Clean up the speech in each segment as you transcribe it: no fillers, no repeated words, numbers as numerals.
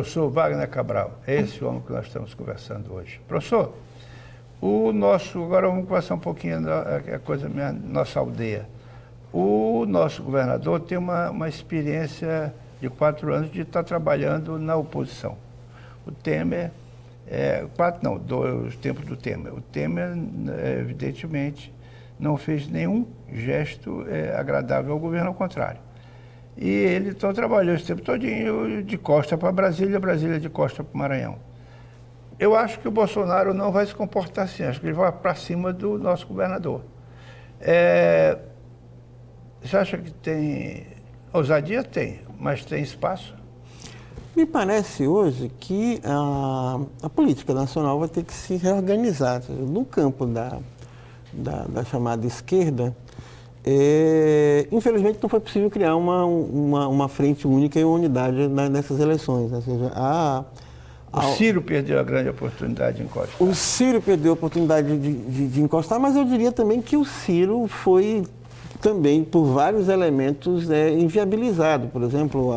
Professor Wagner Cabral, é esse homem que nós estamos conversando hoje. Professor, agora vamos conversar um pouquinho da nossa aldeia. O nosso governador tem uma experiência de 4 anos de estar trabalhando na oposição. O Temer, os tempos do Temer. O Temer, evidentemente, não fez nenhum gesto agradável ao governo, ao contrário. E ele então trabalhou esse tempo todinho de costa para Brasília, Brasília de costa para o Maranhão. Eu acho que o Bolsonaro não vai se comportar assim, acho que ele vai para cima do nosso governador. Você acha que tem... ousadia? Tem, mas tem espaço? Me parece hoje que a política nacional vai ter que se reorganizar. No campo da chamada esquerda, infelizmente não foi possível criar uma frente única e uma unidade nessas eleições. Ou seja, o Ciro perdeu a grande oportunidade de encostar. O Ciro perdeu a oportunidade de encostar, mas eu diria também que o Ciro foi também, por vários elementos, inviabilizado. Por exemplo,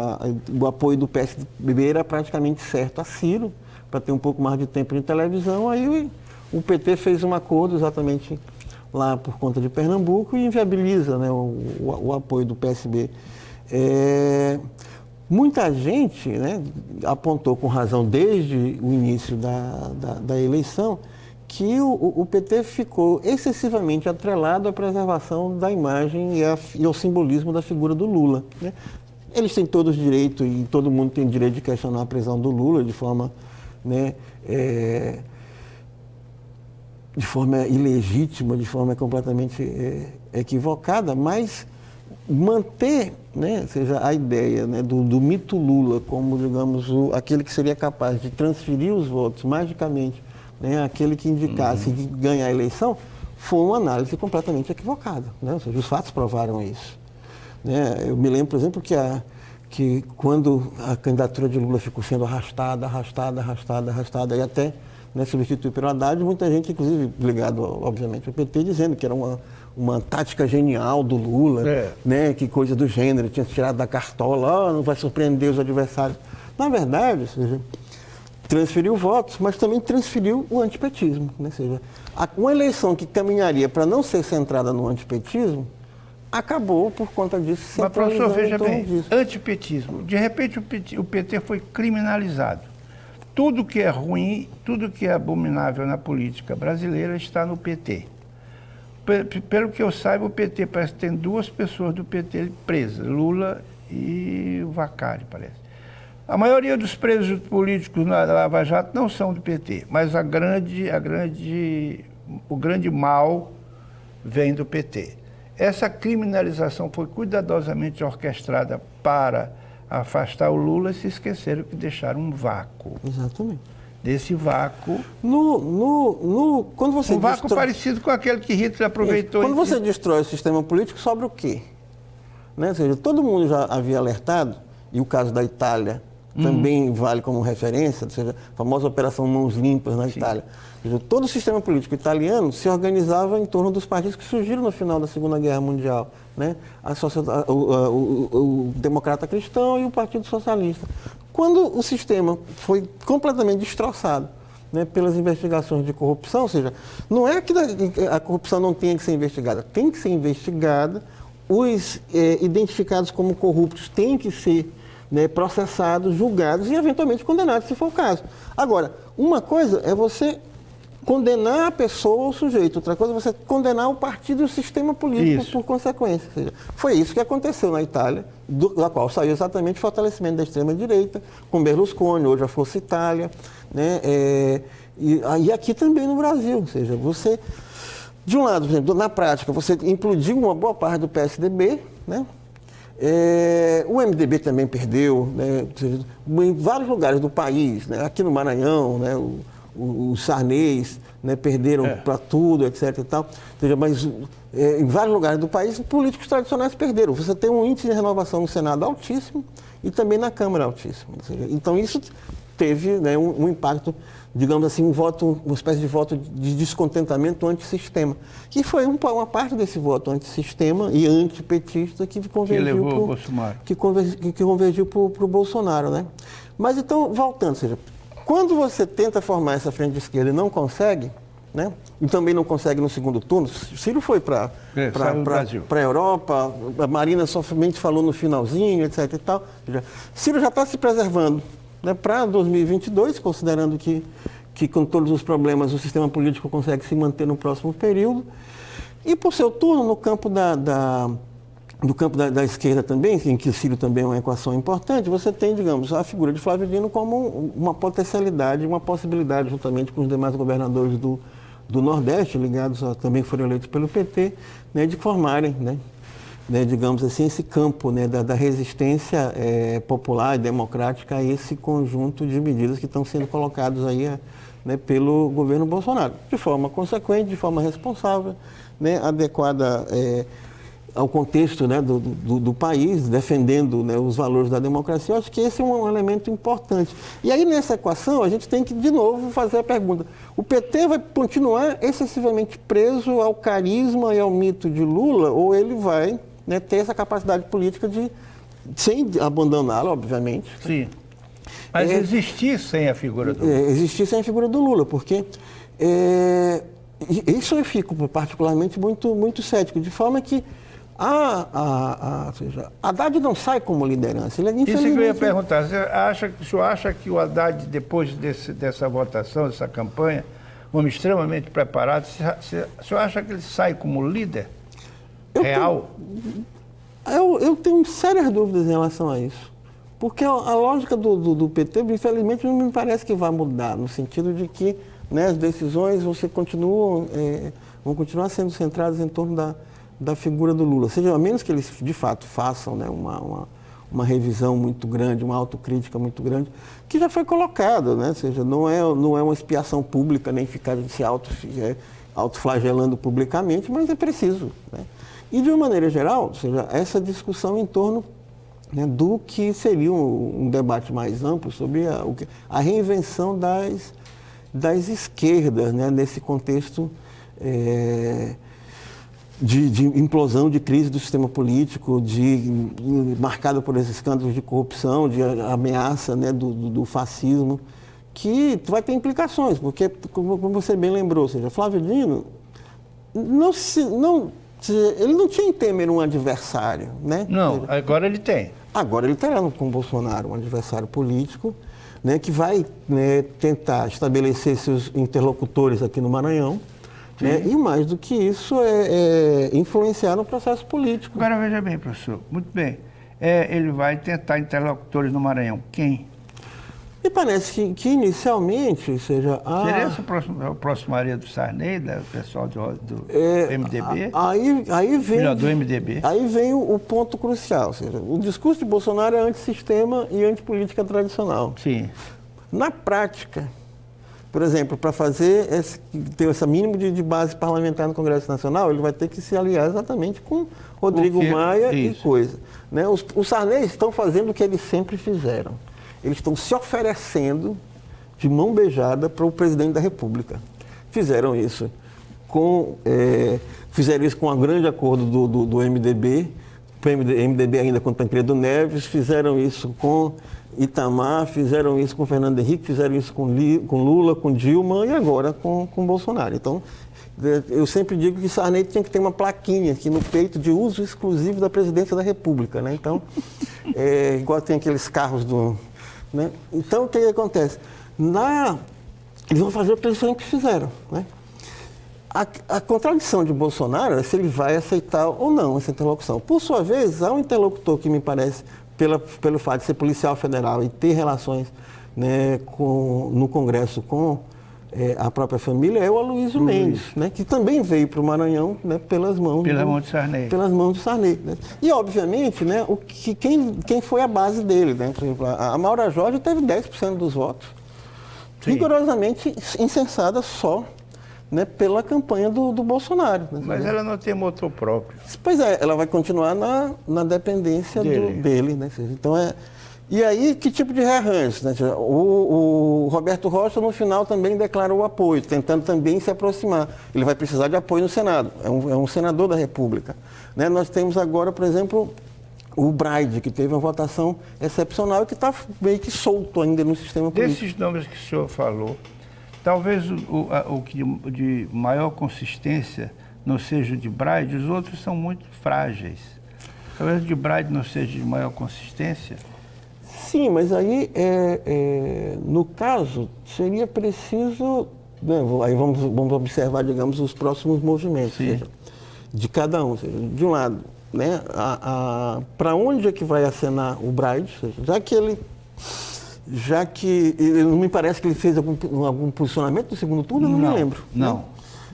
o apoio do PSDB era praticamente certo a Ciro, para ter um pouco mais de tempo de televisão. Aí o PT fez um acordo exatamente lá por conta de Pernambuco e inviabiliza, né, o apoio do PSB. Muita gente, né, apontou com razão desde o início da eleição que o PT ficou excessivamente atrelado à preservação da imagem e ao simbolismo da figura do Lula, né? Eles têm todos direito, e todo mundo tem direito de questionar a prisão do Lula de forma, né, de forma ilegítima, de forma completamente equivocada, mas manter, né, seja a ideia, né, do mito Lula como, digamos, aquele que seria capaz de transferir os votos magicamente, né, aquele que indicasse ganhar a eleição, foi uma análise completamente equivocada, né? Ou seja, os fatos provaram isso, né? Eu me lembro, por exemplo, que quando a candidatura de Lula ficou sendo arrastada e até, né, substituída pelo Haddad, muita gente, inclusive ligado, obviamente, ao PT, dizendo que era uma tática genial do Lula, né, que coisa do gênero, tinha tirado da cartola, não vai surpreender os adversários. Na verdade, ou seja, transferiu votos, mas também transferiu o antipetismo, né? Ou seja, uma eleição que caminharia para não ser centrada no antipetismo, acabou por conta disso. Mas, professor, veja bem, antipetismo. De repente o PT foi criminalizado. Tudo que é ruim, tudo que é abominável na política brasileira está no PT. Pelo que eu saiba, o PT parece que tem 2 pessoas do PT presas, Lula e o Vacari, parece. A maioria dos presos políticos na Lava Jato não são do PT, mas o grande mal vem do PT. Essa criminalização foi cuidadosamente orquestrada para afastar o Lula e se esqueceram que deixaram um vácuo. Exatamente. Desse vácuo... quando você vácuo parecido com aquele que Hitler aproveitou. Quando você destrói o sistema político, sobra o quê? Né? Ou seja, todo mundo já havia alertado, e o caso da Itália também vale como referência, ou seja, a famosa Operação Mãos Limpas na Itália. Ou seja, todo o sistema político italiano se organizava em torno dos partidos que surgiram no final da Segunda Guerra Mundial, né? O Democrata Cristão e o Partido Socialista. Quando o sistema foi completamente destroçado, né, pelas investigações de corrupção, ou seja, não é que a corrupção não tenha que ser investigada, tem que ser investigada, os identificados como corruptos têm que ser, né, processados, julgados e eventualmente condenados, se for o caso. Agora, uma coisa é você condenar a pessoa ou o sujeito, outra coisa é você condenar o partido e o sistema político por consequência. Ou seja, foi isso que aconteceu na Itália, da qual saiu exatamente o fortalecimento da extrema-direita, com Berlusconi, hoje a Força Itália, né, e aqui também no Brasil. Ou seja, você, de um lado, por exemplo, na prática, você implodiu uma boa parte do PSDB, né? O MDB também perdeu, né, em vários lugares do país, né, aqui no Maranhão, né, os Sarnês, né, perderam para tudo, etc. E tal. Ou seja, mas em vários lugares do país, políticos tradicionais perderam. Você tem um índice de renovação no Senado altíssimo e também na Câmara altíssimo. Ou seja, então isso teve, né, um impacto, digamos assim, uma espécie de voto de descontentamento antissistema. Que foi uma parte desse voto antissistema e antipetista que convergiu para o Bolsonaro, né? Mas então, voltando, ou seja, quando você tenta formar essa frente de esquerda e não consegue, né? E também não consegue no segundo turno, Ciro foi para a Europa, a Marina somente falou no finalzinho, etc. e tal. Ciro já está se preservando, né, para 2022, considerando que com todos os problemas o sistema político consegue se manter no próximo período. E por seu turno, no campo da esquerda também, em que o Ciro também é uma equação importante, você tem, digamos, a figura de Flávio Dino como uma potencialidade, uma possibilidade, juntamente com os demais governadores do Nordeste, ligados também que foram eleitos pelo PT, né, de formarem, digamos assim, esse campo, né, da resistência popular e democrática a esse conjunto de medidas que estão sendo colocados aí, né, pelo governo Bolsonaro, de forma consequente, de forma responsável, né, adequada ao contexto, né, do país, defendendo, né, os valores da democracia. Eu acho que esse é um elemento importante. E aí, nessa equação, a gente tem que, de novo, fazer a pergunta: o PT vai continuar excessivamente preso ao carisma e ao mito de Lula, ou ele vai, né, ter essa capacidade política de, sem abandoná-lo, obviamente. Sim. Mas existir sem a figura do Lula. Existir sem a figura do Lula, porque isso eu fico particularmente muito cético, de forma que ou seja, Haddad não sai como liderança. Ele, isso que eu ia perguntar. O senhor acha que o Haddad, depois dessa votação, dessa campanha, um homem extremamente preparado, o senhor acha que ele sai como líder real? Eu tenho sérias dúvidas em relação a isso. Porque a lógica do PT, infelizmente, não me parece que vai mudar, no sentido de que, né, as decisões vão continuar sendo centradas em torno da figura do Lula. Ou seja, a menos que eles, de fato, façam, né, uma revisão muito grande, uma autocrítica muito grande, que já foi colocada, né? Ou seja, não é uma expiação pública, nem ficar se autoflagelando publicamente, mas é preciso, né? E, de uma maneira geral, ou seja, essa discussão em torno, né, do que seria um debate mais amplo sobre a reinvenção das esquerdas, né, nesse contexto de implosão, de crise do sistema político, marcado por esses escândalos de corrupção, de ameaça, né, do fascismo, que vai ter implicações, porque, como você bem lembrou, ou seja, Flávio Dino ele não tinha em Temer um adversário, né? Não, agora ele tem. Agora ele terá com o Bolsonaro um adversário político, né, que vai, né, tentar estabelecer seus interlocutores aqui no Maranhão, né, e mais do que isso, influenciar no processo político. Agora veja bem, professor, muito bem. Ele vai tentar interlocutores no Maranhão. Quem? Me parece que inicialmente, ou seja... Seria o próximo Maria do Sarney, do pessoal do MDB? Aí vem... Melhor, do MDB. Aí vem o ponto crucial, ou seja, o discurso de Bolsonaro é antissistema e antipolítica tradicional. Sim. Na prática, por exemplo, para ter esse mínimo de base parlamentar no Congresso Nacional, ele vai ter que se aliar exatamente com Rodrigo Maia e coisa, né? Os Sarney estão fazendo o que eles sempre fizeram. Eles estão se oferecendo de mão beijada para o presidente da República. Fizeram isso com um grande acordo do MDB, MDB ainda com o Tancredo Neves, fizeram isso com Itamar, fizeram isso com Fernando Henrique, fizeram isso com Lula, com Dilma e agora com Bolsonaro. Então, eu sempre digo que Sarney tinha que ter uma plaquinha aqui no peito de uso exclusivo da presidência da República, né? Então, igual tem aqueles carros né? Então, o que acontece? Eles vão fazer o que eles sempre fizeram, né? A contradição de Bolsonaro é se ele vai aceitar ou não essa interlocução. Por sua vez, há um interlocutor que me parece, pelo fato de ser policial federal e ter relações, né, no Congresso com a própria família, é o Aloysio Mendes, né, que também veio para o Maranhão, né, pelas mãos de Sarney. Pelas mãos de Sarney, né? E, obviamente, né, quem foi a base dele, né? Por exemplo, a Maura Jorge teve 10% dos votos. Sim. Rigorosamente insensada só, né, pela campanha do Bolsonaro. Né? Mas ela não tem motor próprio. Pois é, ela vai continuar na dependência dele. Né? Então, e aí, que tipo de rearranjo? Né? O Roberto Rocha, no final, também declarou apoio, tentando também se aproximar. Ele vai precisar de apoio no Senado, é um senador da República. Né? Nós temos agora, por exemplo, o Braide, que teve uma votação excepcional e que está meio que solto ainda no sistema político. Desses nomes que o senhor falou, talvez o que de maior consistência não seja o de Braide, os outros são muito frágeis. Talvez o de Braide não seja de maior consistência. Sim, mas aí, no caso, seria preciso... Né, aí vamos observar, digamos, os próximos movimentos, seja, de cada um. Seja, de um lado, né, para onde é que vai acenar o Braide, já que ele não me parece que ele fez algum posicionamento no segundo turno, eu não me lembro. Não, né?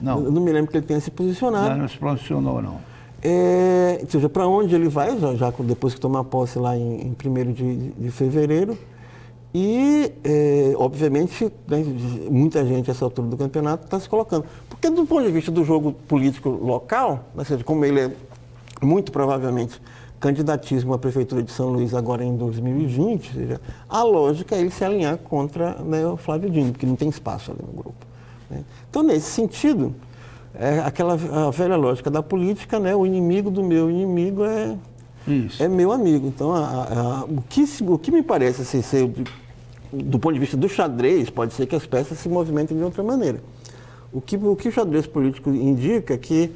não. Eu não me lembro que ele tenha se posicionado. Não se posicionou, não. Ou seja, para onde ele vai, já depois que tomar posse lá em 1º de fevereiro. E, obviamente, né, muita gente, a essa altura do campeonato, está se colocando. Porque, do ponto de vista do jogo político local, ou seja, como ele é muito provavelmente candidatismo à Prefeitura de São Luís agora em 2020, ou seja, a lógica é ele se alinhar contra, né, o Flávio Dino, porque não tem espaço ali no grupo. Né? Então, nesse sentido, a velha lógica da política, né, o inimigo do meu inimigo é meu amigo. Então, o que me parece ser, do ponto de vista do xadrez, pode ser que as peças se movimentem de outra maneira. O que o xadrez político indica é que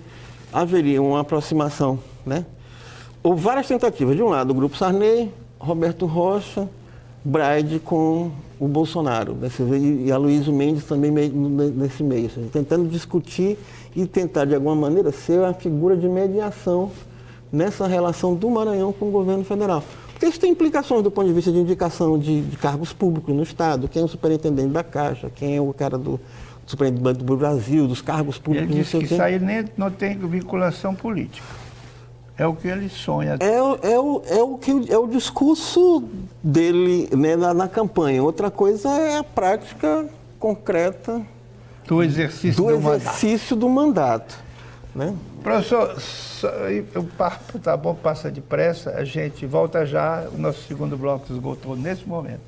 haveria uma aproximação, né? Houve várias tentativas. De um lado, o grupo Sarney, Roberto Rocha, Braide com o Bolsonaro, né? E Aloysio Mendes também nesse meio, seja, tentando discutir e tentar, de alguma maneira, ser a figura de mediação nessa relação do Maranhão com o governo federal. Porque isso tem implicações do ponto de vista de indicação de cargos públicos no Estado, quem é o superintendente da Caixa, quem é o cara do superintendente do Brasil, dos cargos públicos. Ele disse que isso aí nem não tem vinculação política. É o que ele sonha. É o discurso dele, né, na campanha. Outra coisa é a prática concreta do exercício do mandato. Né? Professor, o papo tá bom, passa depressa, a gente volta já, o nosso segundo bloco esgotou nesse momento.